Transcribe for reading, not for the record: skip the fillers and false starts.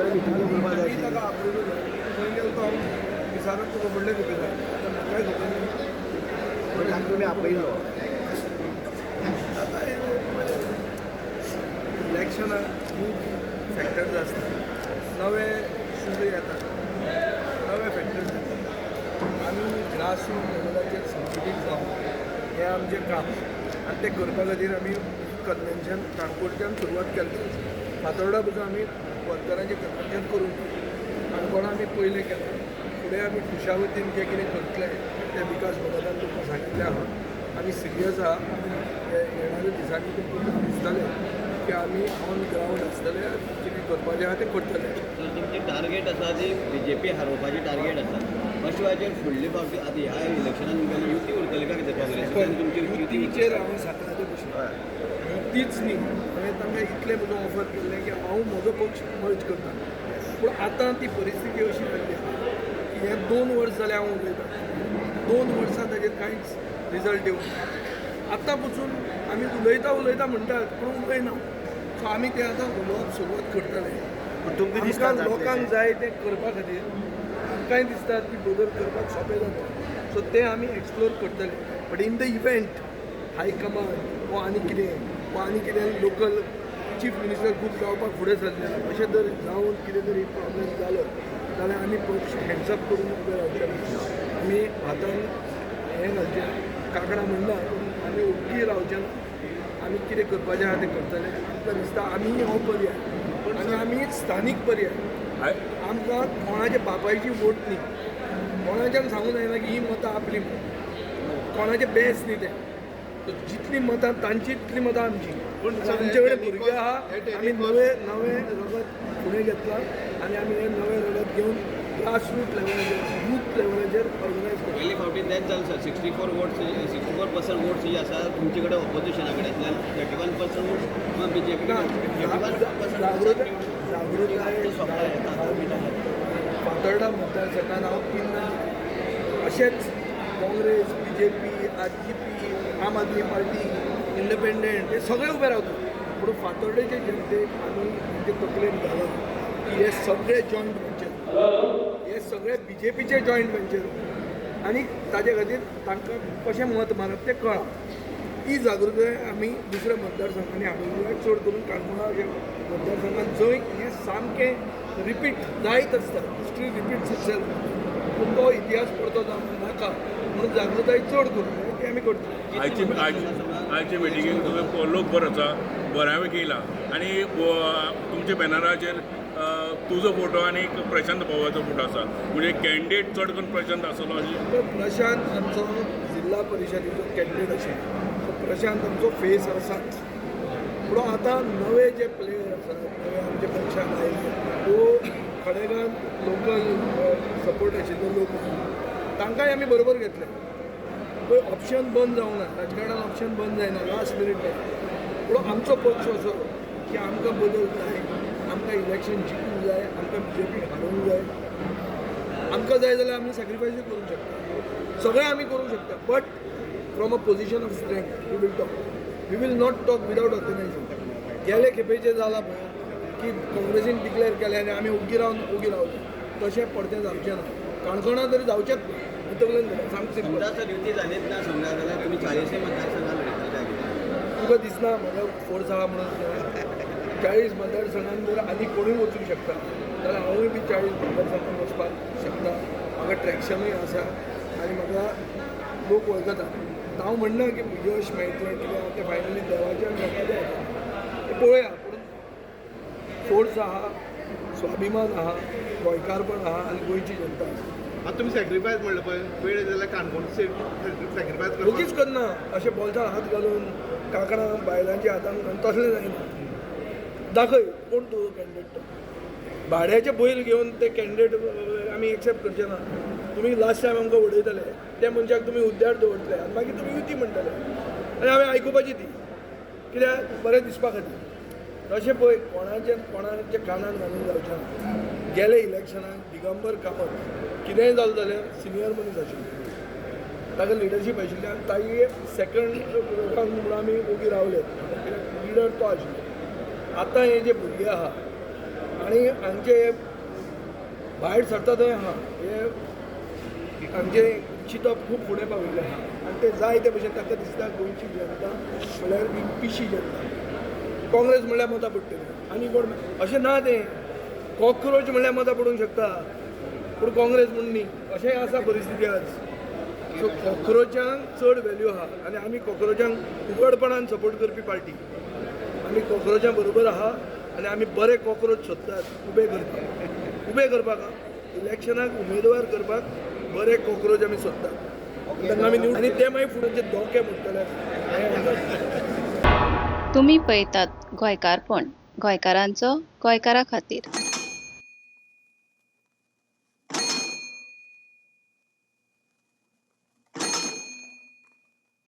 शेतकऱ्यांनी मिटिंग करपा जाय ताका आपयलो थंय गेलो तो हांव विचारत तुका व्हडले खबर जाय आतां म्हाकाय खबर ना पण ताका तुमी आपयलो आतां इलेक्शनाक खूब फॅक्टर्स आसता नवे सुरू येतात नवे फॅक्टर्स येतात आमी ग्रासरूट लेवलाचेर संघटीत जावन हें आमचें काम आनी तें करपा खातीर आमी कन्वेन्शन काणकोणच्यान सुरवात केली फातोर्डा पसून आमी वर्करांचें कन्वेन्शन करून काणकोणा आमी पयलें केलें फुडें आमी खुशावतीन जें कितें करतले तें विकास भगतान तुमकां सांगिल्लें आहा आमी सिरियस आहा येणाऱ्या दिसांनी तुमकां दिसतलें की आमी ऑन ग्रावंड आसतले कितें करपाचें आहा तें करतले तुमची टार्गेट आसा ती BJP हारोवपाची टार्गेट आसा अशें वेळाचेर फुडले फावटी आतां ह्या इलेक्शनान तुमकां युती उरतली काय कितें काँग्रेसीच्यान तुमची युती युतीचेर हांवें सांगलां भशेन युतीच न्ही हांवें तांकां इतलें म्हजो ऑफर केल्लें की हांव म्हजो पक्ष मर्ज करता पूण आतां ती परिस्थिती अशी जाल्ली आहा की हे 2 वर्स जाले हांव उलयतां 2 वर्सां ताजेर कांयच रिजल्ट येवंक आतां पसून आमी उलयता म्हणटात पूण उलयना सो आमी तें आतां उलोवप सुरवात करतले पूण तुमकां दिसता आमकां लोकांक जाय तें करपा खातीर आमकांय दिसता की बदल करपाक सोंपें जाता सो तें आमी एक्सप्लोर करतले but in the event high command वा आनी कितें लोकल चीफ मिनिस्टर खूब जावपाक फुडें सरले अशें जर जावन कितें तरी प्रॉब्लेम जालो जाल्यार आमी पक्ष हँड्सअप करून उबे रावचे ना आमी हातान हें घालचें कांकणां म्हणना आमी ओग्गी रावचे ना आमी कितें करपाचें आहा तें करतले आमकां दिसता आमी हो पर्याय आनी आमी स्थानीक पर्याय आमकां कोणाच्या बापायची वोट न्ही कोणाच्यान सांगूंक जायना की ही मतां आपली कोणाचें बेस न्ही तें जितली मतां तांची तितली मतां आमची पूण आमचे कडेन भुरगे आहा आमी नवे रगत फुडें घेतला आनी आमी हे नवे रगत घेवन ग्रासरूट लेवलाचेर बूथ लेवलाचेर ऑर्गनायज करता पयली फावटी तेंच जालें सर 64% वोट्स जी आसा तुमचे कडेन ऑपोजिशना कडेन 31% वोट BJP फातोर्डा मतदारसंघात हांव 3 अशेंच काँग्रेस BJP RGP आम आदमी पार्टी इंडिपेंडंट हे सगळे उबे रावतात पूण फातोर्डेचे जनतेक आमी म्हणजे तकलेन घालून की हे सगळे जॉयंट वेंचर हे सगळे BJPचे जॉयंट वेंचर आनी ताजे खातीर तांकां कशें मत मारप तें कळ्ळां ती जागृताय आमी दुसऱ्या मतदारसंघांनी हाडूंक चड करून काणकोणा मतदारसंघात जंय हें सामकें रिपीट जायत आसता हिस्ट्री रिपीट्स इटसेल्फ पूण तो इतिहास परतो जावंक नाका म्हणून जागृताय चड करून ती आमी करता आयचे मिटिंगेक तुमी लोक बरो आसा बऱ्यापैकी येयला आनी तुमच्या बॅनराचेर तुजो फोटो आनी प्रशांत पवाराचो फोटो आसा म्हणजे कॅन्डिडेट चड करून प्रशांत आसलो अशें प्रशांत आमचो जिल्हा परिशदेचो कॅन्डिडेट आशिल्लो सो प्रशांत आमचो फेस आसाच पूण आतां नवे जे प्लेयर आसात नवे आमच्या पक्षान आयले तो खडेगांत लोकल सपोर्ट आशिल्ले लोक तांकांय आमी बरोबर घेतले पळय ऑप्शन बंद जावंक ना राजकारणान ऑप्शन बंद जायना लास्ट मिनीट पूण आमचो पक्ष असो की आमकां बदल जाय आमकां इलेक्शन जिखूंक जाय आमकां BJP हारोवंक जाय आमकां जाय जाल्यार आमी सॅक्रिफायसूय करूंक शकता सगळें आमी करूंक शकता but from a position of strength we will talk we will not talk without organisation गेले खेपेचें जालां पळय की काँग्रेसीन डिक्लेअर केलें आनी आमी ओगी रावले तशें परतें जावचें ना काणकोणा तरी जावचेंच ना तकलेन सांग समजा जर युती जालीच ना समजा जाल्यार तुमी 40 मतदारसंघात लढयतले काय कितें तुका दिसना म्हाका फोर्स आहा म्हणून 40 मतदारसंघांत जर आनी कोणूय वचूंक शकता जाल्यार हांवूय बी 40 मतदारसंघांत वचपाक शकता म्हाका ट्रॅक्शनूय आसा आनी म्हाका लोक वळखता हांव म्हणना की यश मेळटलें कित्याक तें फायनली देवाच्यान लोकांचें आसा तें पळोवया पूण फोर्स आहा स्वाभिमान आहा गोंयकारपण आहा आनी गोंयची जनता आसा आतां तुमी सॅक्रिफायस म्हणलें पळय वेळ जाल्यार काणकोण सॅक्रिफायस करता रोखीच करना अशें बोल्सार हात घालून कांकणां बायलांच्या हातान घालून तसलें जायना दाखय कोण तुजो कॅन्डिडेट तो भाड्याचे बैल घेवन ते कॅन्डिडेट आमी एक्सेप्ट करचे ना तुमी लास्ट टायम आमकां उडयतले त्या मनशाक तुमी हुद्द्यार दवरतले आनी मागीर तुमी युती म्हणटले आनी हांवें आयकुपाची ती कित्याक बरें दिसपा खातीर तशें पळय कोणाचे कानान घालून जावचें ना गेले इलेक्शनाक दिगंबर कामत कितेंय जालें जाल्यार सिनियर मनीस आशिल्लो ताका लिडरशीप आशिल्ली आनी ताई सेकंड लोकांक म्हणून आमी ओगी रावले लिडर तो आशिल्लो आतां हे जे भुरगे आहा आनी हांचे भायर सरता थंय आहा हे हांचे चिंतप खूब फुडें पाविल्लें आहा आनी ते जाय ते भशेन ताका दिसता गोंयची जनता म्हळ्यार ही पिशी जनता काँग्रेस म्हणल्यार मतां पडटली आनी कोण अशें ना तें कॉक्रोच म्हणल्यार मतां पडूंक शकता पूण काँग्रेस म्हण न्ही अशें आसा परिस्थिती आज सो कॉक्रोचांक चड व्हॅल्यू आहा आनी आमी कॉक्रोचांक उघडपणान सपोर्ट करपी पार्टी आमी कॉक्रोचां बरोबर आहा आनी आमी बरे कॉक्रोच सोदतात उबे करपाक इलेक्शनाक उमेदवार करपाक बरे कॉक्रोच आमी सोदतात तेन्ना आमी निवडून आनी ते मागीर फुडें जे धोके म्हणटले तुम्ही पळयतात गोंयकारपण गोंयकारांचो गोंयकारा खातीर.